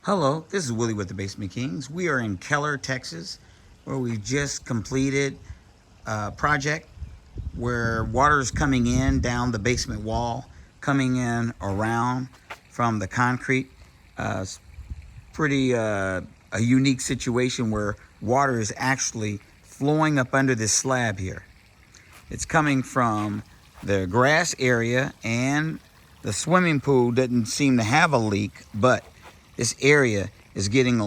Hello, this is Willie with the Basement Kings. We are in Keller, Texas, where we just completed a project where water is coming in down the basement wall, coming in around from the concrete. It's pretty a unique situation where water is actually flowing up under this slab here. It's coming from the grass area, and the swimming pool doesn't seem to have a leak, but this area was getting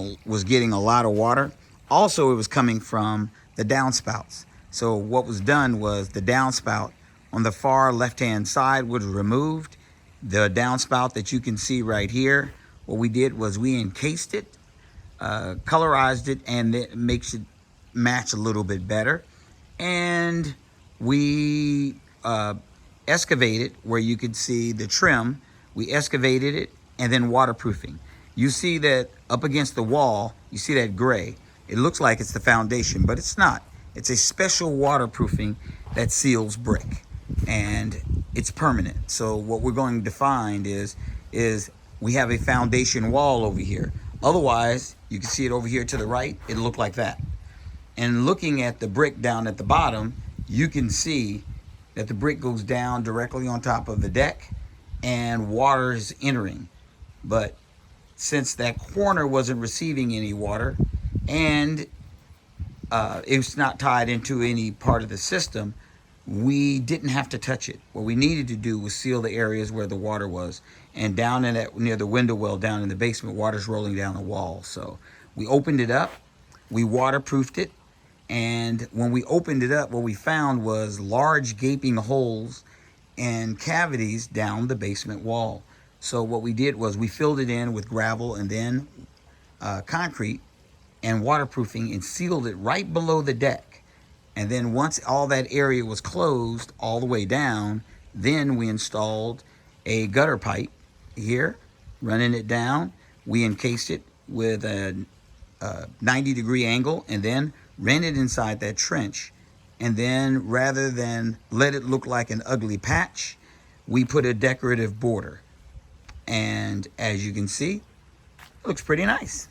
a lot of water. Also, it was coming from the downspouts. So what was done was the downspout on the far left-hand side was removed. The downspout that you can see right here, what we did was we encased it, colorized it, and it makes it match a little bit better. And we excavated, where you could see the trim. We excavated it and then waterproofing. You see that up against the wall, you see that gray. It looks like it's the foundation, but it's not. It's a special waterproofing that seals brick, and it's permanent. So what we're going to find is we have a foundation wall over here. Otherwise, you can see it over here to the right, it looked like that. And looking at the brick down at the bottom, you can see that the brick goes down directly on top of the deck and water is entering. But since that corner wasn't receiving any water and it's not tied into any part of the system, we didn't have to touch it. What we needed to do was seal the areas where the water was. And down in that, near the window well down in the basement, water's rolling down the wall. So we opened it up, we waterproofed it, and when we opened it up, what we found was large gaping holes and cavities down the basement wall. So what we did was we filled it in with gravel and then concrete and waterproofing, and sealed it right below the deck. And then once all that area was closed all the way down, then we installed a gutter pipe here, running it down. We encased it with a 90-degree angle and then ran it inside that trench. And then rather than let it look like an ugly patch, we put a decorative border. And as you can see, it looks pretty nice.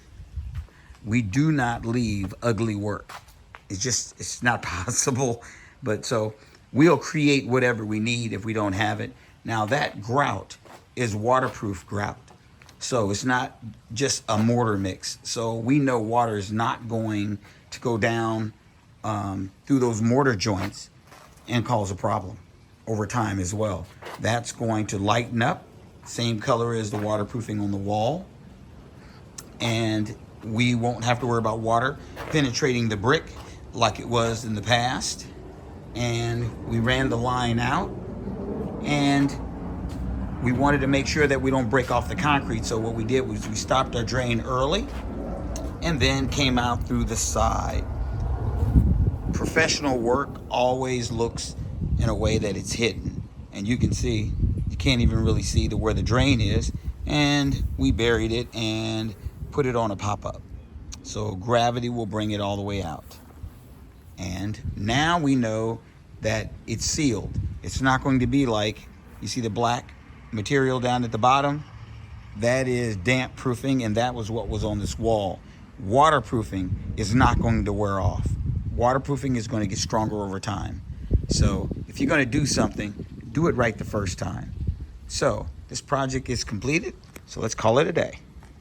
We do not leave ugly work. It's not possible. But so we'll create whatever we need if we don't have it. Now that grout is waterproof grout. So it's not just a mortar mix. So we know water is not going to go down through those mortar joints and cause a problem over time as well. That's going to lighten up, same color as the waterproofing on the wall, and we won't have to worry about water penetrating the brick like it was in the past. And we ran the line out, and we wanted to make sure that we don't break off the concrete. So what we did was we stopped our drain early and then came out through the side. Professional work always looks in a way that it's hidden, and you can see, you can't even really see where the drain is. And we buried it and put it on a pop-up, so gravity will bring it all the way out. And now we know that it's sealed. It's not going to be like, you see the black material down at the bottom? That is damp proofing, and that was what was on this wall. Waterproofing is not going to wear off. Waterproofing is going to get stronger over time. So if you're going to do something, do it right the first time. So this project is completed, so let's call it a day.